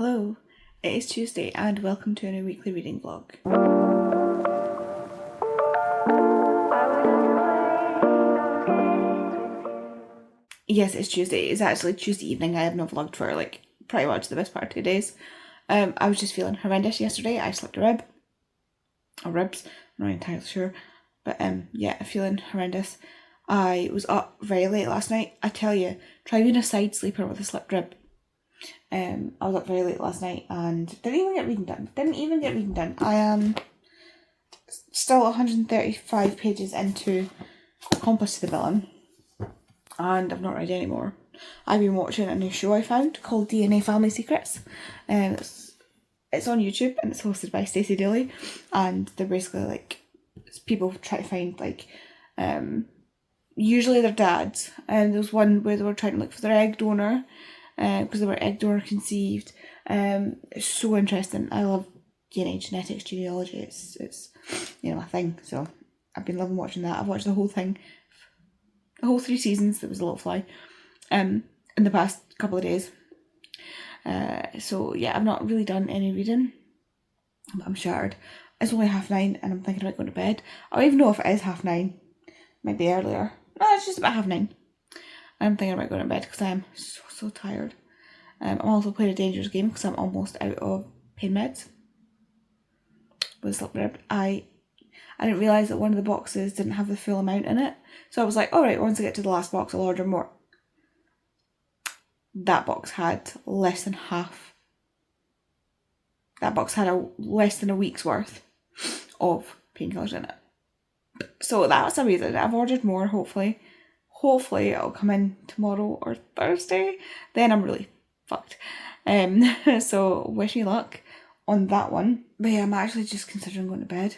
Hello, it is Tuesday and welcome to a new weekly reading vlog. Yes, it's Tuesday. It's actually Tuesday evening. I have not vlogged for pretty much the best part of 2 days. I was just feeling horrendous yesterday. I slept a rib. Or ribs, I'm not entirely sure. But yeah, feeling horrendous. I was up very late last night. I tell you, try being a side sleeper with a slipped rib. I was up very late last night and didn't even get reading done. I am still 135 pages into Compass to the Villain and I've not read any more. I've been watching a new show I found called DNA Family Secrets. It's on YouTube and it's hosted by Stacey Daly, and they're basically people try to find usually their dads, and there was one where they were trying to look for their egg donor because they were egg donor conceived. It's so interesting. I love DNA, genetics, genealogy. It's my thing. So I've been loving watching that. I've watched the whole thing, the whole 3 seasons. There was a little fly, in the past couple of days. So yeah, I've not really done any reading, but I'm shattered. It's only 9:30 and I'm thinking about going to bed. I don't even know if it is 9:30. Might be earlier. No, it's just about 9:30. I'm thinking about going to bed because I am so tired. I'm also playing a dangerous game because I'm almost out of pain meds with a slip rib. I didn't realise that one of the boxes didn't have the full amount in it. So I was like, alright, once I get to the last box, I'll order more. That box had less than half. That box had less than a week's worth of painkillers in it. So that's the reason I've ordered more, hopefully. Hopefully it'll come in tomorrow or Thursday. Then I'm really fucked. So wish me luck on that one. But yeah, I'm actually just considering going to bed.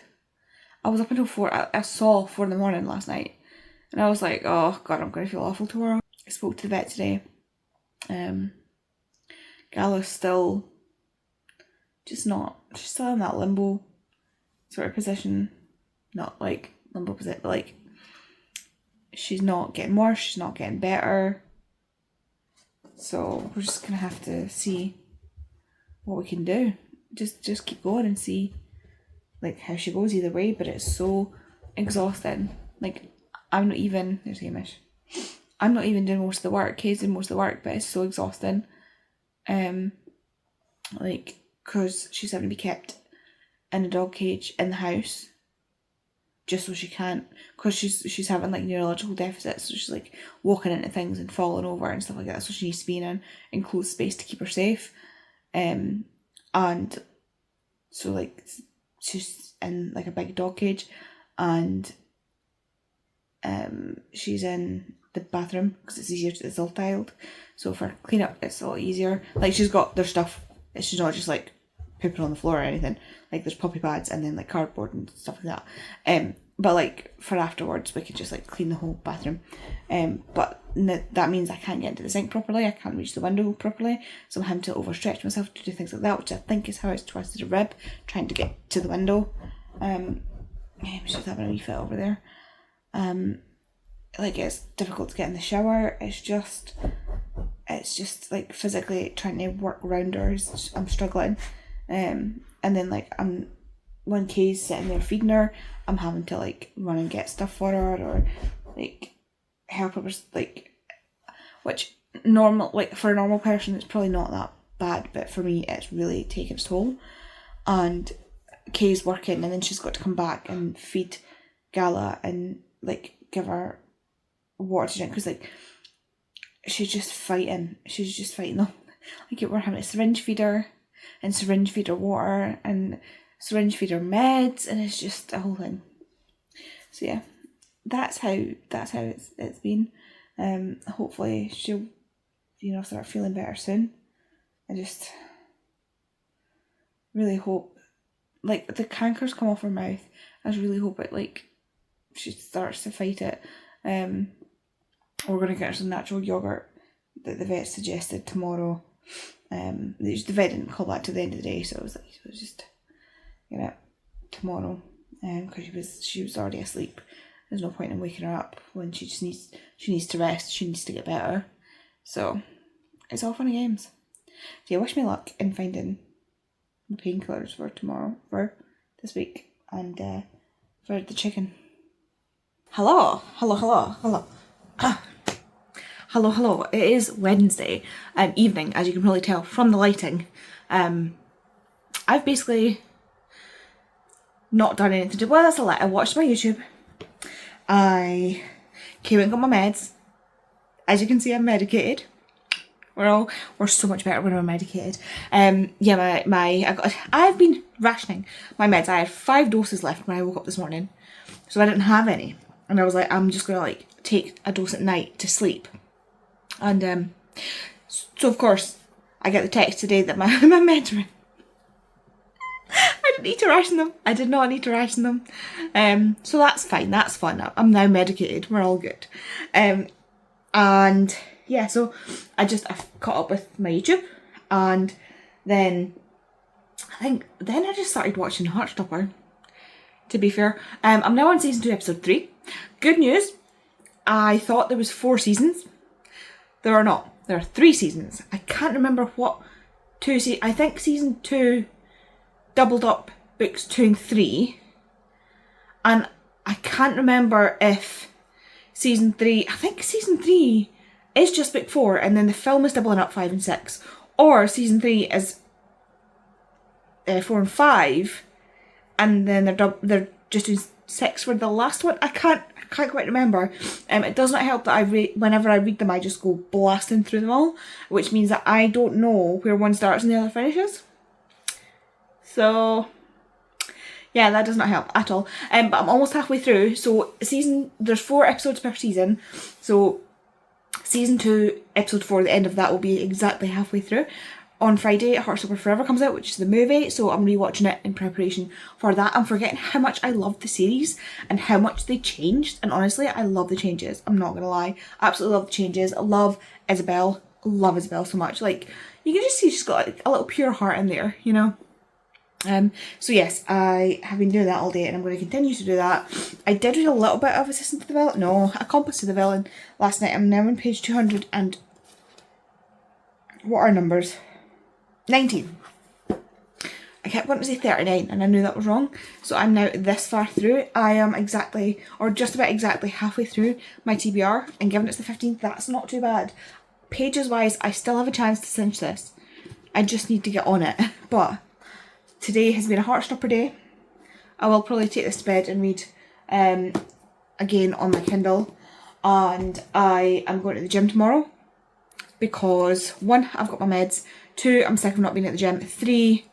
I was up until 4. I saw 4 in the morning last night. And I was like, oh god, I'm going to feel awful tomorrow. I spoke to the vet today. Gala's still she's still in that limbo sort of position. Not like limbo position, but she's not getting worse, she's not getting better. So we're just gonna have to see what we can do. Just keep going and see how she goes either way, but it's so exhausting. I'm not even doing most of the work. Kay's doing most of the work, but it's so exhausting. Because she's having to be kept in a dog cage in the house just so she can't, because she's having neurological deficits, so she's walking into things and falling over and stuff like that, so she needs to be in an enclosed space to keep her safe. And so she's in a big dog cage, and she's in the bathroom because it's easier, it's all tiled, so for cleanup it's a lot easier. She's got their stuff, she's not just pooping on the floor or anything. There's puppy pads and then cardboard and stuff like that. But for afterwards we could just clean the whole bathroom. But that means I can't get into the sink properly, I can't reach the window properly, so I'm having to overstretch myself to do things like that, which I think is how I twisted a rib, trying to get to the window. She's having a wee fit over there. It's difficult to get in the shower. It's just physically trying to work around her. I'm struggling. And then when Kay's sitting there feeding her, I'm having to run and get stuff for her, or help her which for a normal person it's probably not that bad, but for me it's really taken its toll. And Kay's working, and then she's got to come back and feed Gala and give her water to drink, because she's just fighting them. We're having to syringe feed her and syringe feed her water and syringe feed her meds, and it's just a whole thing. So yeah, that's how it's been. Hopefully she'll start feeling better soon. I just really hope the cankers come off her mouth. I just really hope it she starts to fight it. We're gonna get her some natural yogurt that the vet suggested tomorrow. The vet didn't call back to the end of the day, so I was just tomorrow, because she was already asleep. There's no point in waking her up when she needs to rest. She needs to get better. So it's all fun and games. So yeah, wish me luck in finding my painkillers for tomorrow, for this week, and for the chicken. Hello. Hello. It is Wednesday evening, as you can probably tell from the lighting. I've basically not done anything to. Well, that's a lie. I watched my YouTube. I came and got my meds. As you can see, I'm medicated. We're so much better when we're medicated. Yeah, I've been rationing my meds. I had 5 doses left when I woke up this morning, so I didn't have any. And I was like, I'm just gonna take a dose at night to sleep. And so of course I get the text today that my meds are in. I didn't need to ration them. I did not need to ration them. So that's fine. That's fun. I'm now medicated. We're all good. And yeah, so I've caught up with my YouTube, and then I just started watching Heartstopper. To be fair, I'm now on season 2, episode 3. Good news. I thought there was 4 seasons. There are not. There are 3 seasons. I can't remember what I think season 2 doubled up books 2 and 3, and I can't remember if season 3. I think season 3 is just book 4, and then the film is doubling up 5 and 6, or season 3 is 4 and 5, and then they're just doing 6 for the last one. I can't quite remember. It does not help that whenever I read them, I just go blasting through them all, which means that I don't know where one starts and the other finishes. So yeah, that does not help at all. But I'm almost halfway through. So there's 4 episodes per season. So season 2, episode 4, the end of that will be exactly halfway through. On Friday, Heartstopper Forever comes out, which is the movie, so I'm rewatching it in preparation for that. I'm forgetting how much I loved the series and how much they changed, and honestly, I love the changes. I'm not gonna lie. Absolutely love the changes. I love Isabel. I love Isabel so much. You can just see she's got a little pure heart in there, you know? So yes, I have been doing that all day, and I'm going to continue to do that. I did read a little bit of Accomplice to the Villain last night. I'm now on page 200 and what are numbers? 19. I kept wanting to say 39 and I knew that was wrong, so I'm now this far through. I am exactly, or just about exactly, halfway through my TBR, and given it's the 15th, that's not too bad. Pages wise, I still have a chance to cinch this. I just need to get on it. But today has been a Heartstopper day. I will probably take this to bed and read again on my Kindle, and I am going to the gym tomorrow because 1, I've got my meds, 2, I'm sick of not being at the gym, 3,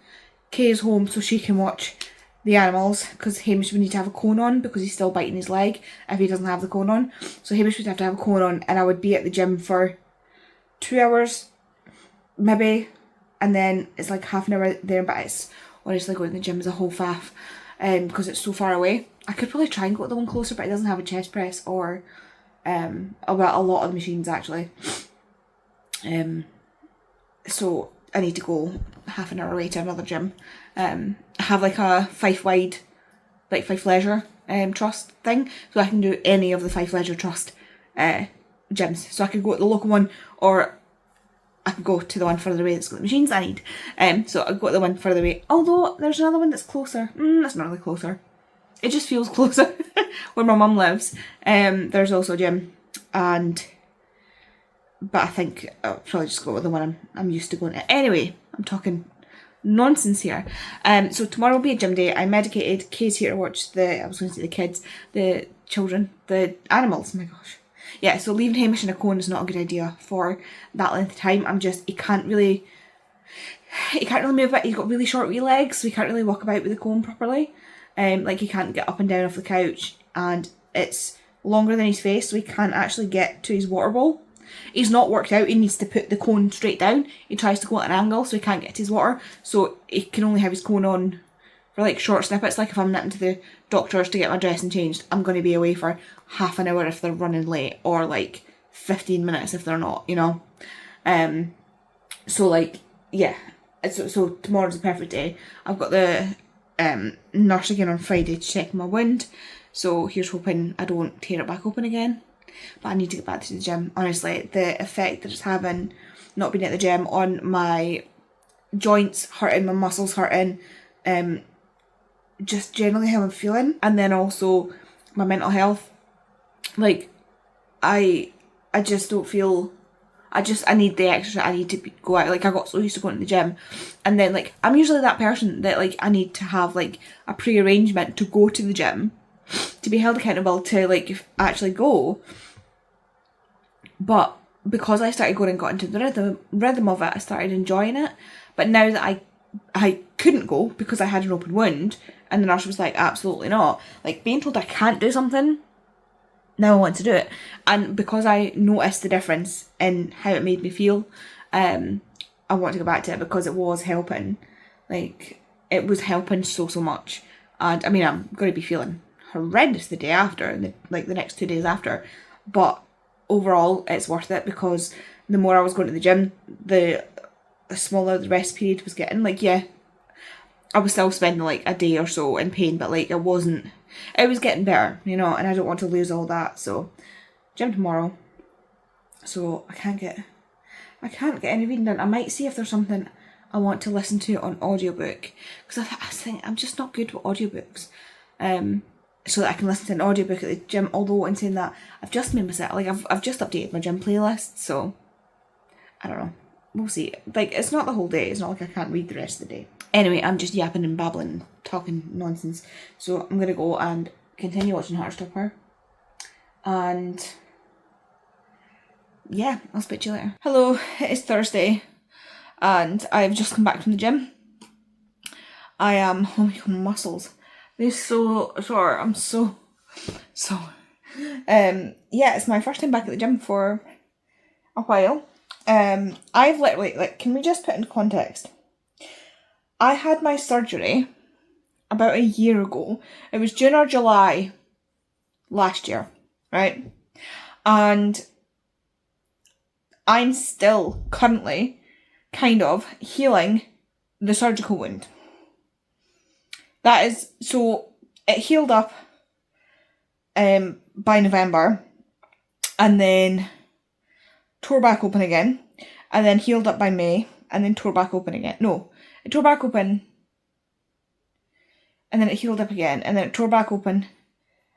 Kay's home so she can watch the animals, because Hamish would need to have a cone on because he's still biting his leg if he doesn't have the cone on. So Hamish would have to have a cone on, and I would be at the gym for 2 hours maybe, and then it's like half an hour there, but it's honestly going to the gym is a whole faff because it's so far away. I could probably try and go to the one closer, but it doesn't have a chest press or a lot of the machines actually. So I need to go half an hour away to another gym. I have a Fife Wide, Fife Leisure Trust thing, so I can do any of the Fife Leisure Trust gyms. So I could go to the local one, or I could go to the one further away that's got the machines I need. So I'll go to the one further away. Although there's another one that's closer. That's not really closer. It just feels closer where my mum lives. There's also a gym, but I think I'll probably just go with the one I'm used to going to. Anyway, I'm talking nonsense here. So tomorrow will be a gym day. I'm medicated. Kay's here to watch the kids, the children, the animals. Oh my gosh. Yeah, so leaving Hamish in a cone is not a good idea for that length of time. He can't really move it. He's got really short wee legs, so he can't really walk about with the cone properly. He can't get up and down off the couch, and it's longer than his face, so he can't actually get to his water bowl. He's not worked out. He needs to put the cone straight down. He tries to go at an angle, so he can't get to his water. So he can only have his cone on for short snippets. Like if I'm nipping to the doctor's to get my dressing changed, I'm going to be away for half an hour if they're running late, or 15 minutes if they're not, you know. Yeah. So tomorrow's a perfect day. I've got the nurse again on Friday to check my wound. So here's hoping I don't tear it back open again. But I need to get back to the gym. Honestly, the effect that it's having, not being at the gym, on my joints hurting, my muscles hurting, just generally how I'm feeling, and then also my mental health. Like, I just don't feel, I need the extra, I need to go out. Like, I got so used to going to the gym, and then, like, I'm usually that person that, like, I need to have, like, a pre-arrangement to go to the gym, to be held accountable to, like, actually go. But because I started going and got into the rhythm of it, I started enjoying it. But now that I couldn't go because I had an open wound, and the nurse was like, absolutely not. Like, being told I can't do something, now I want to do it. And because I noticed the difference in how it made me feel, I want to go back to it because it was helping. Like, it was helping so much. And I mean, I'm going to be feeling horrendous the day after, and the next 2 days after. But overall, it's worth it, because the more I was going to the gym, the smaller the rest period was getting. Like, yeah, I was still spending like a day or so in pain, but like it was getting better, you know, and I don't want to lose all that. So gym tomorrow. So I can't get any reading done. I might see if there's something I want to listen to on audiobook, because I think I'm just not good with audiobooks. So that I can listen to an audiobook at the gym. Although, in saying that, I've just made myself, like, I've just updated my gym playlist, so I don't know. We'll see. Like, it's not the whole day. It's not like I can't read the rest of the day. Anyway, I'm just yapping and babbling, talking nonsense. So I'm going to go and continue watching Heartstopper. And yeah, I'll speak to you later. Hello, it's Thursday, and I've just come back from the gym. I am, oh my god, my muscles. They're so sore. I'm so sore. Yeah, it's my first time back at the gym for a while. I've literally, like, can we just put into context? I had my surgery about a year ago. It was June or July last year, right? And I'm still currently kind of healing the surgical wound. That is, so it healed up by November, and then tore back open again, and then healed up by May, and then tore back open again. No, it tore back open, and then it healed up again, and then it tore back open.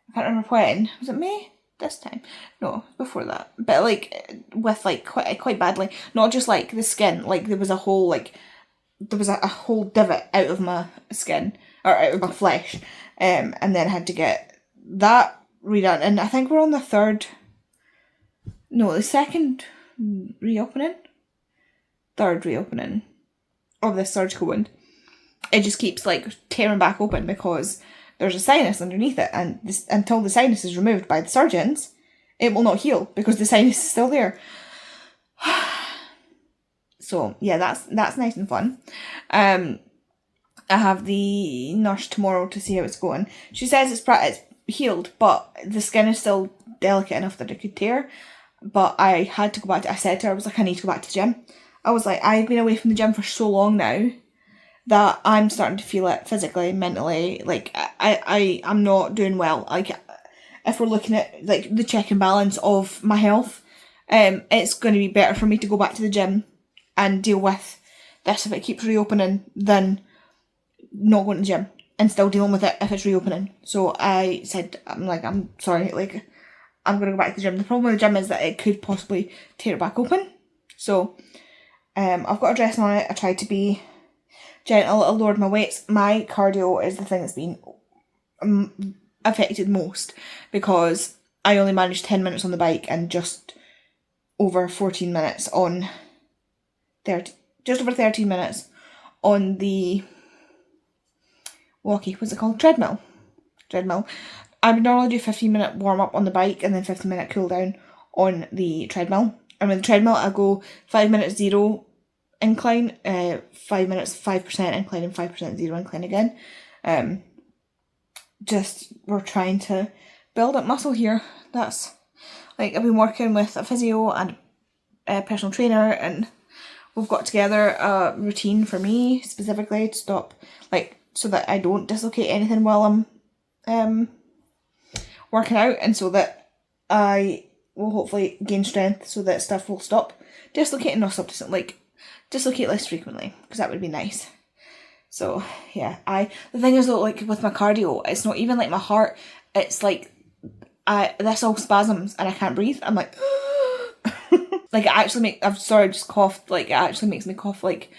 I can't remember when. Was it May this time? No, before that. But like with like quite badly. Not just like the skin. Like there was a whole a whole divot out of my skin, or out of my flesh, and then I had to get that redone. And I think we're on the second reopening, third reopening of this surgical wound. It just keeps like tearing back open because there's a sinus underneath it, and until the sinus is removed by the surgeons, it will not heal because the sinus is still there. So yeah, that's nice and fun. I have the nurse tomorrow to see how it's going. She says it's healed, but the skin is still delicate enough that it could tear. But I had to go back I said to her, I was like, I need to go back to the gym. I was like, I've been away from the gym for so long now that I'm starting to feel it physically, mentally. Like, I'm not doing well. Like, if we're looking at like the check and balance of my health, it's going to be better for me to go back to the gym and deal with this if it keeps reopening than not going to the gym and still dealing with it if it's reopening. So I said, I'm sorry, like, I'm going to go back to the gym. The problem with the gym is that it could possibly tear it back open. So I've got a dress on it. I tried to be gentle. I lowered my weights. My cardio is the thing that's been affected most, because I only managed 10 minutes on the bike and just over 14 minutes on just over 13 minutes on the what's it called? Treadmill. I would normally do 15-minute warm up on the bike and then 15-minute cool down on the treadmill. And with the treadmill, I go 5 minutes 0 incline, 5 minutes 5% incline, and 5% 0 incline again. Just we're trying to build up muscle here. That's like, I've been working with a physio and a personal trainer, and we've got together a routine for me specifically to stop, like, so that I don't dislocate anything while I'm working out, and so that I will hopefully gain strength so that stuff will stop. dislocate and not subdistant, like dislocate less frequently, because that would be nice. So yeah, the thing is though, like with my cardio, it's not even like my heart, it's like this all spasms and I can't breathe. I'm like like it actually I'm sorry, I just coughed, like it actually makes me cough, like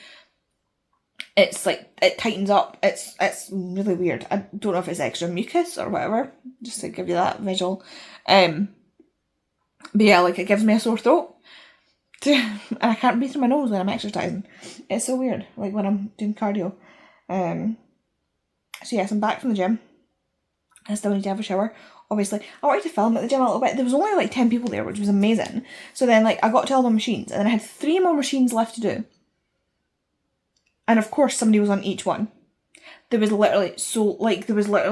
it's like it tightens up. It's really weird. I don't know if it's extra mucus or whatever, just to give you that visual. But yeah, like it gives me a sore throat. And I can't breathe through my nose when I'm exercising. It's so weird, like when I'm doing cardio. So yes, I'm back from the gym. I still need to have a shower. Obviously, I wanted to film at the gym a little bit. There was only like 10 people there, which was amazing. So then like I got to all the machines, and then I had 3 more machines left to do. And of course somebody was on each one. There was literally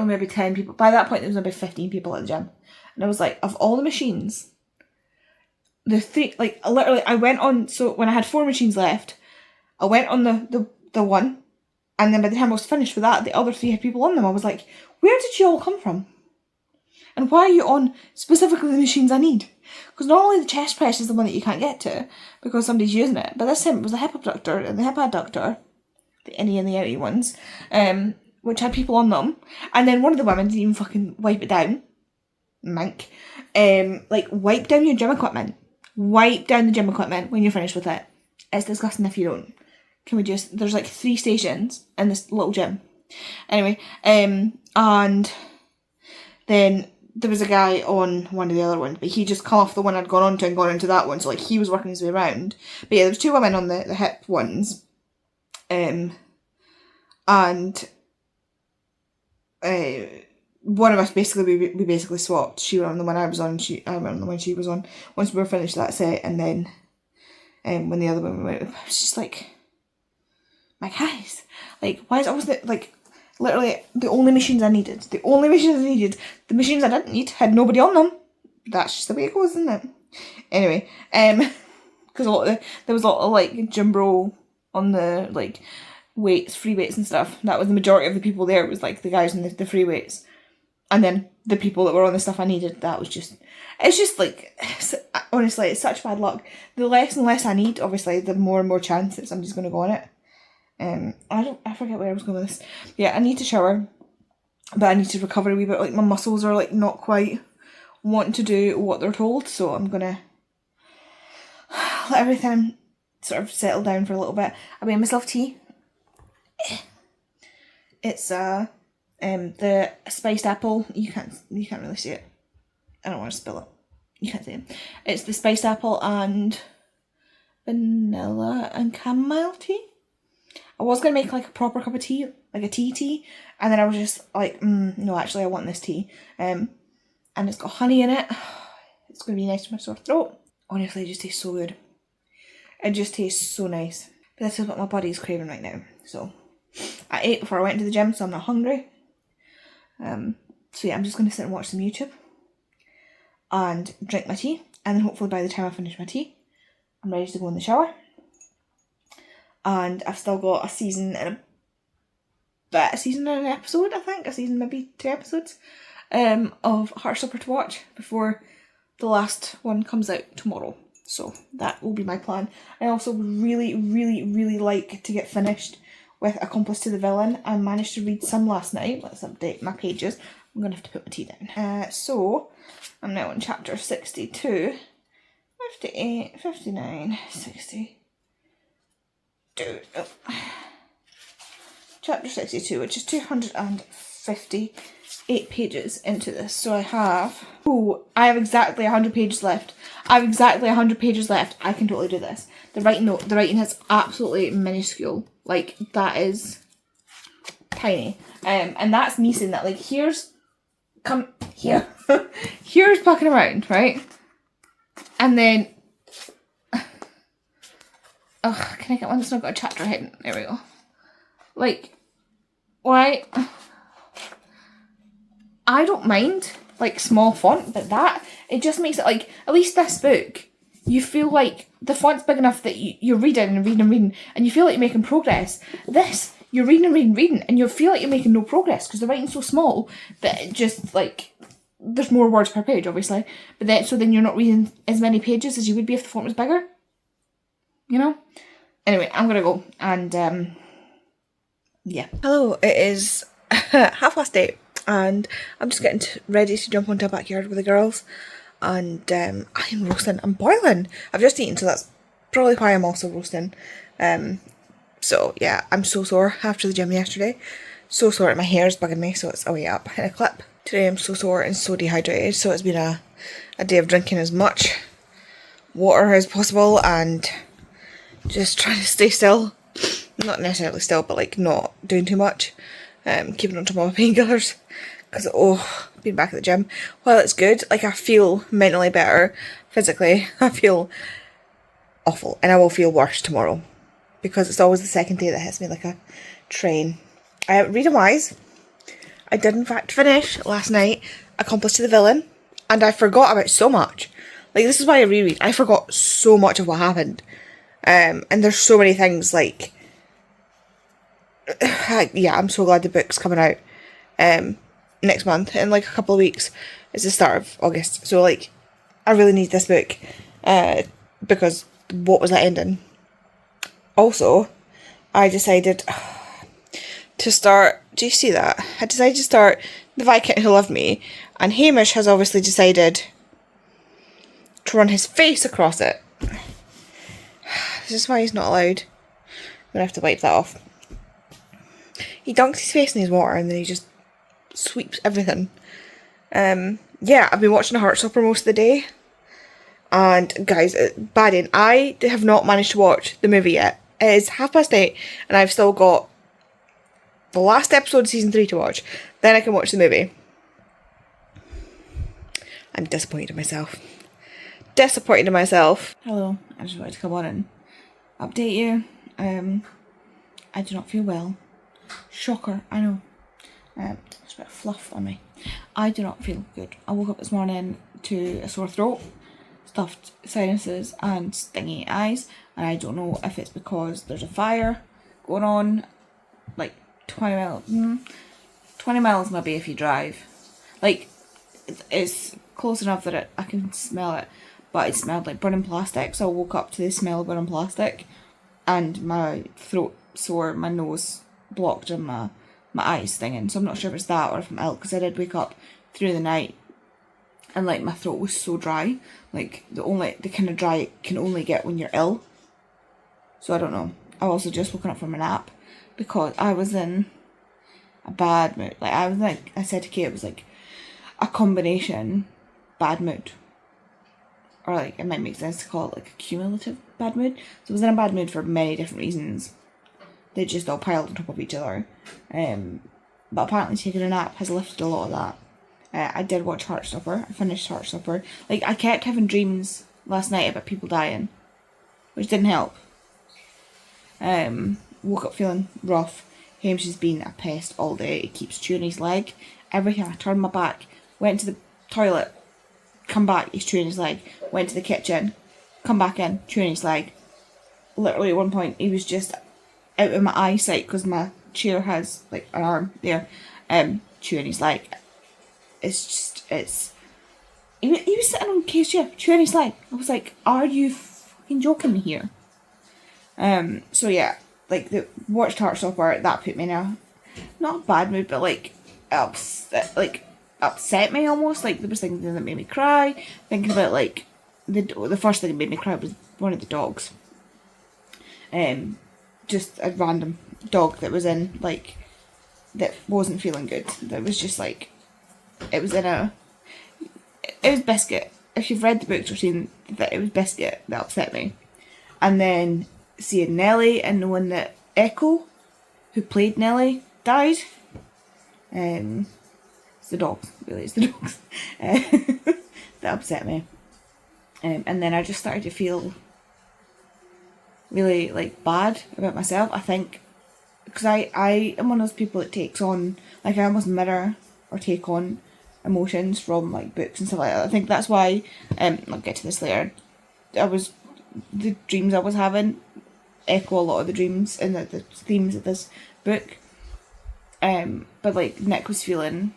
maybe 10 people. By that point there was maybe 15 people at the gym. And I was like, of all the machines, the 3, like literally I went on, so when I had 4 machines left, I went on the one, and then by the time I was finished with that, the other 3 had people on them. I was like, where did you all come from? And why are you on specifically the machines I need? Because normally the chest press is the one that you can't get to because somebody's using it. But this time it was the hip abductor and the hip adductor, the innie and the outie ones, which had people on them. And then one of the women didn't even fucking wipe it down. Mank. Like, wipe down your gym equipment. Wipe down the gym equipment when you're finished with it. It's disgusting if you don't. Can we just... There's like 3 stations in this little gym. Anyway, and then there was a guy on one of the other ones, but he just come off the one I'd gone on to and gone into that one, so like he was working his way around. But yeah, there was 2 women on the hip ones. And one of us basically, we basically swapped. She went on the one I was on, I went on the one she was on, once we were finished that set. And then when the other woman went, I was just like, my guys, like, why is it always like, literally the only machines I needed, the machines I didn't need had nobody on them. That's just the way it goes, isn't it? Anyway, because there was a lot of like gym bro on the like weights, free weights and stuff. That was the majority of the people there. It was like the guys in the free weights, and then the people that were on the stuff I needed. That was just, it's just like, honestly, it's such bad luck. The less and less I need, obviously, the more and more chance that somebody's going to go on it. I forget where I was going with this. Yeah, I need to shower, but I need to recover a wee bit. Like, my muscles are like not quite wanting to do what they're told, so I'm gonna let everything sort of settle down for a little bit. I made myself tea. It's the spiced apple. You can't really see it. I don't want to spill it. You can't see it. It's the spiced apple and vanilla and chamomile tea. I was going to make like a proper cup of tea, like a tea, and then I was just like, no, actually I want this tea. And it's got honey in it. It's going to be nice for my sore throat. Honestly, it just tastes so good. It just tastes so nice. But this is what my body's craving right now. So, I ate before I went to the gym, so I'm not hungry. So yeah, I'm just going to sit and watch some YouTube. And drink my tea. And then hopefully by the time I finish my tea, I'm ready to go in the shower. And I've still got a season and an episode, I think. A season, maybe 2 episodes of Heartstopper to watch before the last one comes out tomorrow. So that will be my plan. I also really, really, really like to get finished with Accomplice to the Villain. I managed to read some last night. Let's update my pages. I'm going to have to put my tea down. So I'm now on chapter 62, 58, 59, 60. Chapter 62, which is 258 pages into this. So I have exactly 100 pages left. I can totally do this. The writing is absolutely minuscule. Like, that is tiny. And that's me saying that, like, here's fucking around, right? And then can I get one that's not got a chapter heading? There we go. Like, why? I don't mind, like, small font, but it just makes it, like, at least this book, you feel like the font's big enough that you're reading, and you feel like you're making progress. This, you're reading, and you feel like you're making no progress, because the writing's so small that it just, like, there's more words per page, obviously, but then you're not reading as many pages as you would be if the font was bigger. you know? Anyway, I'm gonna go and yeah. Hello, it is 8:30 and I'm just getting ready to jump onto a backyard with the girls, and I am roasting. I'm boiling. I've just eaten, so that's probably why I'm also roasting. So yeah, I'm so sore after the gym yesterday. So sore, my hair's bugging me, so it's away up in a clip. Today I'm so sore and so dehydrated, so it's been a day of drinking as much water as possible and just trying to stay still. Not necessarily still, but like not doing too much. Keeping on top of my painkillers. Because, being back at the gym, while it's good, like I feel mentally better, physically, I feel awful. And I will feel worse tomorrow. Because it's always the second day that hits me like a train. Reading wise, I did in fact finish last night Accomplice to the Villain. And I forgot about so much. Like, this is why I reread. I forgot so much of what happened. And there's so many things, like... yeah, I'm so glad the book's coming out next month. In like a couple of weeks. It's the start of August. So, like, I really need this book. Because what was that ending? Also, I decided to start... Do you see that? I decided to start The Viscount Who Loved Me. And Hamish has obviously decided to run his face across it. This is why he's not allowed. I'm going to have to wipe that off. He dunks his face in his water and then he just sweeps everything. Yeah, I've been watching Heartstopper most of the day. And guys, badding, I have not managed to watch the movie yet. It is 8:30 and I've still got the last episode of season 3 to watch. Then I can watch the movie. I'm disappointed in myself. Disappointed in myself. Hello, I just wanted to come on and update you. I do not feel well. Shocker, I know. There's a bit of fluff on me. I do not feel good. I woke up this morning to a sore throat, stuffed sinuses and stingy eyes, and I don't know if it's because there's a fire going on, like 20 miles maybe if you drive. Like, it's close enough that I can smell it, but it smelled like burning plastic, so I woke up to the smell of burning plastic, and my throat sore, my nose blocked, and my eyes stinging. So I'm not sure if it's that or if I'm ill, because I did wake up through the night and like my throat was so dry, like the kind of dry it can only get when you're ill. So I don't know. I also just woken up from a nap because I was in a bad mood. Like I said to Kate, it was like a combination bad mood, or like it might make sense to call it like a cumulative bad mood. So I was in a bad mood for many different reasons. They just all piled on top of each other. But apparently taking a nap has lifted a lot of that. I did watch Heartstopper. I finished Heartstopper. Like, I kept having dreams last night about people dying, which didn't help. Woke up feeling rough. Hamish has been a pest all day. He keeps chewing his leg. Every time I turned my back, went to the toilet, come back, he's chewing his leg. Went to the kitchen, come back in, chewing his leg. Literally at one point, he was just out of my eyesight because my chair has like an arm there, chewing his leg. He was sitting on Kate's chair, chewing his leg. I was like, are you fucking joking me here? So yeah, like watched Heartstopper, that put me in a, not a bad mood, but like upset me almost. Like there was things that made me cry. Thinking about like the first thing that made me cry was one of the dogs. Just a random dog that was in, like, that wasn't feeling good. That was just, like, it was Biscuit. If you've read the books or seen that, it was Biscuit that upset me. And then seeing Nellie and knowing that Echo, who played Nellie, died. It's the dogs, really, it's the dogs. That upset me. And then I just started to feel really like bad about myself, I think, because I am one of those people that takes on, like, I almost mirror or take on emotions from like books and stuff like that. I think that's why I'll get to this later. The dreams I was having echo a lot of the dreams and the themes of this book. But like Nick was starting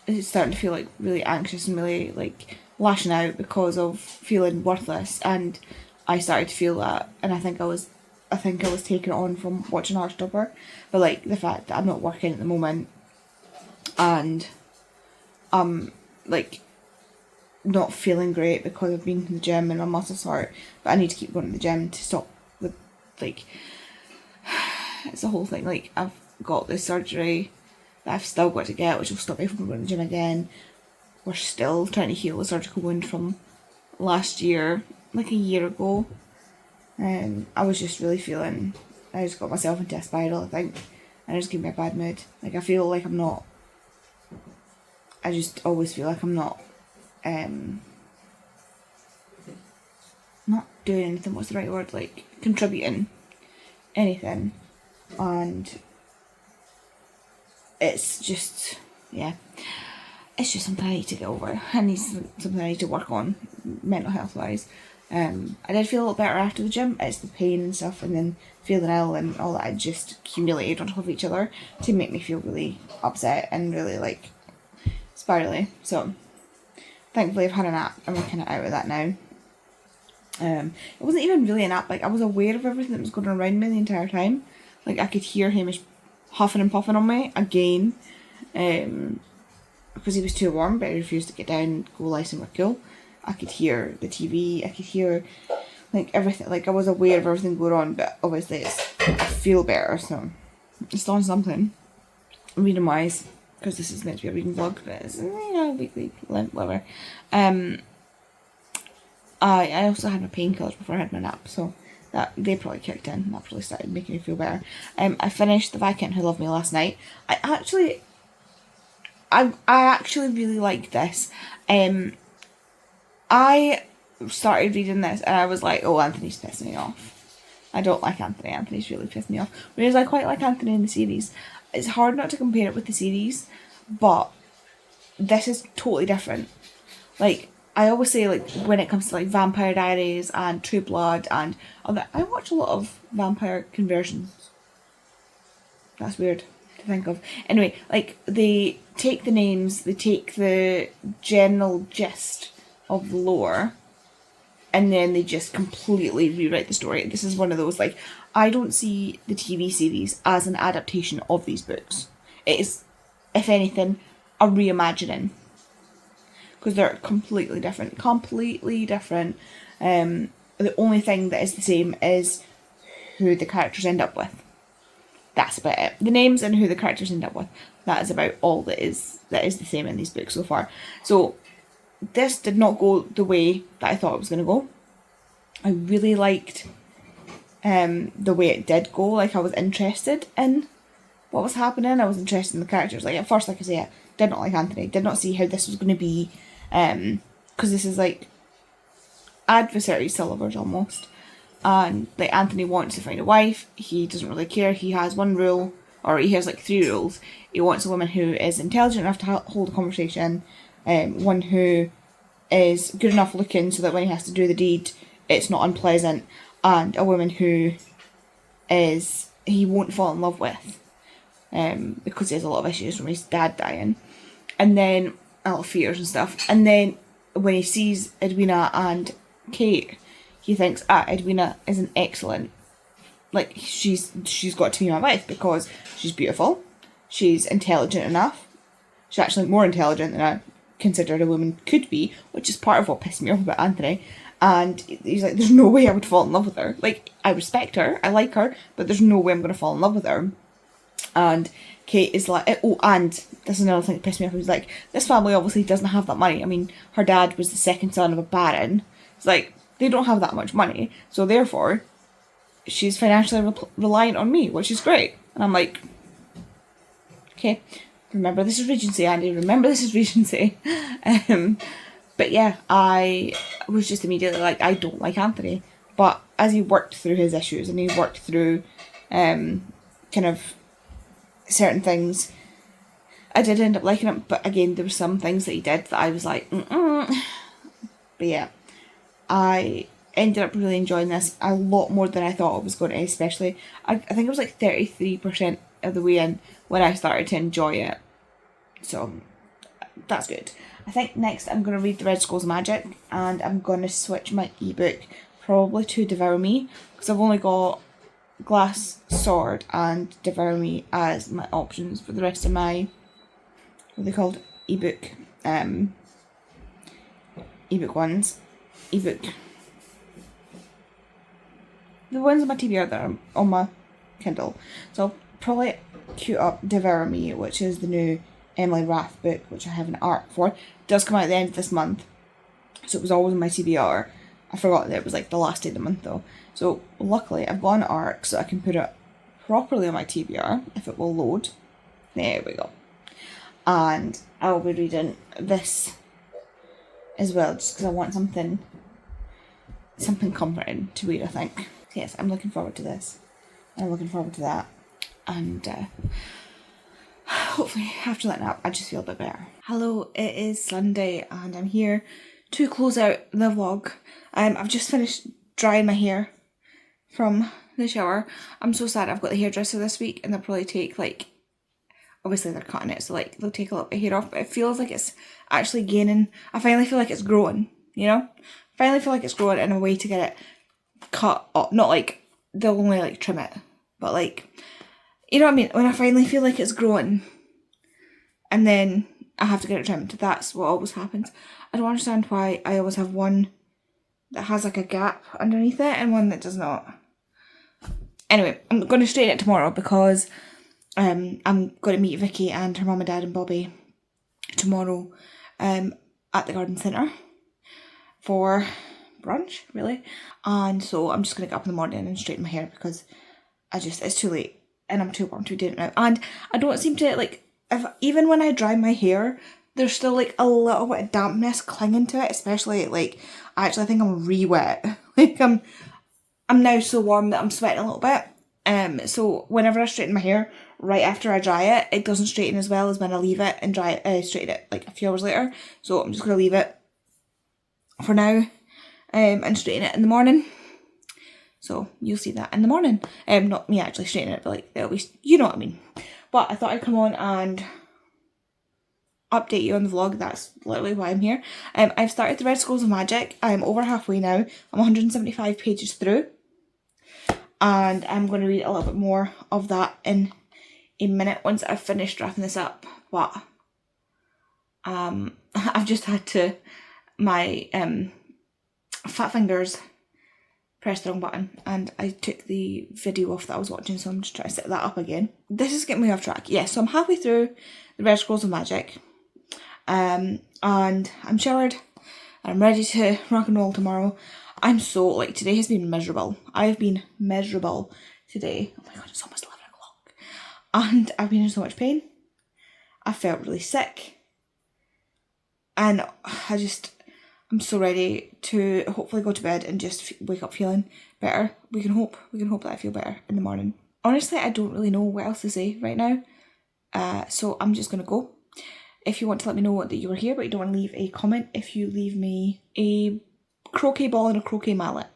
to feel like really anxious and really like lashing out because of feeling worthless, and I started to feel that, and I think I was taken on from watching Heartstopper, but like the fact that I'm not working at the moment, and like not feeling great because I've been to the gym and my muscles hurt, but I need to keep going to the gym to stop with, like, it's the whole thing. Like, I've got this surgery that I've still got to get, which will stop me from going to the gym again. We're still trying to heal a surgical wound from last year, like a year ago. I was just really feeling, I just got myself into a spiral, I think, and it just gave me a bad mood. Like, I feel like I'm not, I just always feel like I'm not doing anything, what's the right word, like, contributing anything, and it's just, yeah, it's just something I need to get over. I need something I need to work on, mental health wise. I did feel a little better after the gym. It's the pain and stuff, and then feeling ill and all that just accumulated on top of each other to make me feel really upset and really, like, spirally. So thankfully I've had a nap and we're kind of out of that now. It wasn't even really a nap. Like, I was aware of everything that was going on around me the entire time. Like, I could hear Hamish huffing and puffing on me again, because he was too warm, but he refused to get down and go lie somewhere cool. I could hear the TV, I could hear, like, everything. Like, I was aware of everything going on, but obviously I feel better, so it's on something reading wise, because this is meant to be a reading vlog, but it's, weekly, whatever. I also had my painkillers before I had my nap, so that they probably kicked in, and that probably started making me feel better. I finished The Viscount Who Loved Me last night. I actually really like this. I started reading this and I was like, oh, Anthony's pissing me off. I don't like Anthony. Anthony's really pissed me off. Whereas I quite like Anthony in the series. It's hard not to compare it with the series, but this is totally different. Like, I always say, like, when it comes to, like, Vampire Diaries and True Blood and other, I watch a lot of vampire conversions. That's weird to think of. Anyway, like, they take the names, they take the general gist of the lore, and then they just completely rewrite the story. This is one of those, like, I don't see the TV series as an adaptation of these books. It is, if anything, a reimagining. Because they're completely different. The only thing that is the same is who the characters end up with. That's about it. The names and who the characters end up with. That is about all that is the same in these books so far. So this did not go the way that I thought it was going to go. I really liked the way it did go. Like, I was interested in what was happening. I was interested in the characters. Like, at first, like I say, I did not like Anthony. Did not see how this was going to be. Because this is, like, adversary Silvers almost. And, like, Anthony wants to find a wife. He doesn't really care. He has one rule, or he has, like, 3 rules. He wants a woman who is intelligent enough to hold a conversation. One who is good enough looking so that when he has to do the deed, it's not unpleasant, and a woman who he won't fall in love with, because he has a lot of issues from his dad dying, and then a lot of fears and stuff. And then when he sees Edwina and Kate, he thinks, Edwina is an excellent, like, she's got to be my wife because she's beautiful, she's intelligent enough, she's actually more intelligent than I considered a woman could be, which is part of what pissed me off about Anthony. And he's like, there's no way I would fall in love with her. Like, I respect her, I like her, but there's no way I'm going to fall in love with her. And Kate is like, oh, and this is another thing that pissed me off. He's like, this family obviously doesn't have that money. I mean, her dad was the second son of a baron. It's like, they don't have that much money, so therefore, she's financially reliant on me, which is great. And I'm like, okay, remember this is Regency, Andy, remember this is Regency. But yeah, I was just immediately like, I don't like Anthony. But as he worked through his issues and he worked through kind of certain things, I did end up liking him. But again, there were some things that he did that I was like, But yeah, I ended up really enjoying this a lot more than I thought I was going to, especially, I think it was like 33% of the way in when I started to enjoy it. So, that's good. I think next I'm going to read The Red Skull's Magic, and I'm going to switch my ebook probably to Devour Me, because I've only got Glass Sword and Devour Me as my options for the rest of my, what are they called, ebook ones, the ones on my TBR that are on my Kindle. So I'll probably queue up Devour Me, which is the new Emily Rath book, which I have an arc for. It does come out at the end of this month, so it was always on my TBR. I forgot that it was like the last day of the month though. So luckily I've got an arc so I can put it properly on my TBR if it will load. There we go. And I'll be reading this as well, just because I want something comforting to read, I think. Yes, I'm looking forward to this. I'm looking forward to that. And hopefully after that nap I just feel a bit better. Hello, it is Sunday and I'm here to close out the vlog. I've just finished drying my hair from the shower. I'm so sad I've got the hairdresser this week and they'll probably take like, obviously they're cutting it so like they'll take a little bit of hair off, but it feels like it's actually gaining. I finally feel like it's growing, you know? I finally feel like it's growing in a way to get it cut up. Not like they'll only like trim it, but like, you know what I mean? When I finally feel like it's growing and then I have to get it trimmed, that's what always happens. I don't understand why I always have one that has like a gap underneath it and one that does not. Anyway, I'm going to straighten it tomorrow because I'm going to meet Vicky and her mum and dad and Bobby tomorrow at the garden centre for brunch, really. And so I'm just going to get up in the morning and straighten my hair because it's too late and I'm too warm to do it now. And I don't seem to, like, even when I dry my hair, there's still like a little bit of dampness clinging to it, especially like, I actually think I'm re-wet. Like I'm now so warm that I'm sweating a little bit. So whenever I straighten my hair, right after I dry it, it doesn't straighten as well as when I leave it and straighten it like a few hours later. So I'm just going to leave it for now and straighten it in the morning. So you'll see that in the morning. Not me actually straightening it, but like they'll be, you know what I mean. But I thought I'd come on and update you on the vlog. That's literally why I'm here. I've started the Red Scrolls of Magic. I'm over halfway now. I'm 175 pages through. And I'm going to read a little bit more of that in a minute once I've finished wrapping this up. But I've just had to, my fat fingers pressed the wrong button and I took the video off that I was watching, so I'm just trying to set that up again. This is getting me off track. Yeah, so I'm halfway through the Red Scrolls of Magic. And I'm showered and I'm ready to rock and roll tomorrow. I'm so, like, today has been miserable. I've been miserable today. Oh my god, it's almost 11 o'clock. And I've been in so much pain. I felt really sick. And I'm so ready to hopefully go to bed and just wake up feeling better. We can hope that I feel better in the morning. Honestly, I don't really know what else to say right now. So I'm just going to go. If you want to let me know that you were here but you don't want to leave a comment, if you leave me a croquet ball and a croquet mallet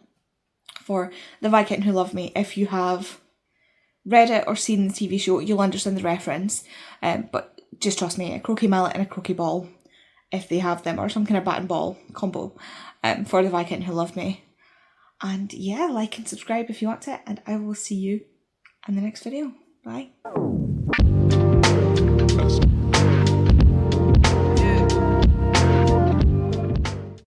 for the Viscount Who Loved Me. If you have read it or seen the TV show, you'll understand the reference. But just trust me, a croquet mallet and a croquet ball, if they have them, or some kind of bat and ball combo for the Viscount Who Loved Me. And yeah, like and subscribe if you want to, and I will see you in the next video. Bye.